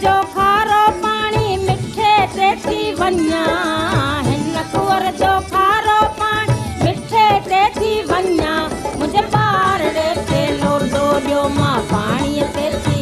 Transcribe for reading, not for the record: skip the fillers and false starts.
जो खारो पानी मिठे ते थी वञा हिन कुंवर जो खारो पानी मिठे ते थी वञा मुझे पारड़े ते लोटो ॾियो मां पाणीअ ते थी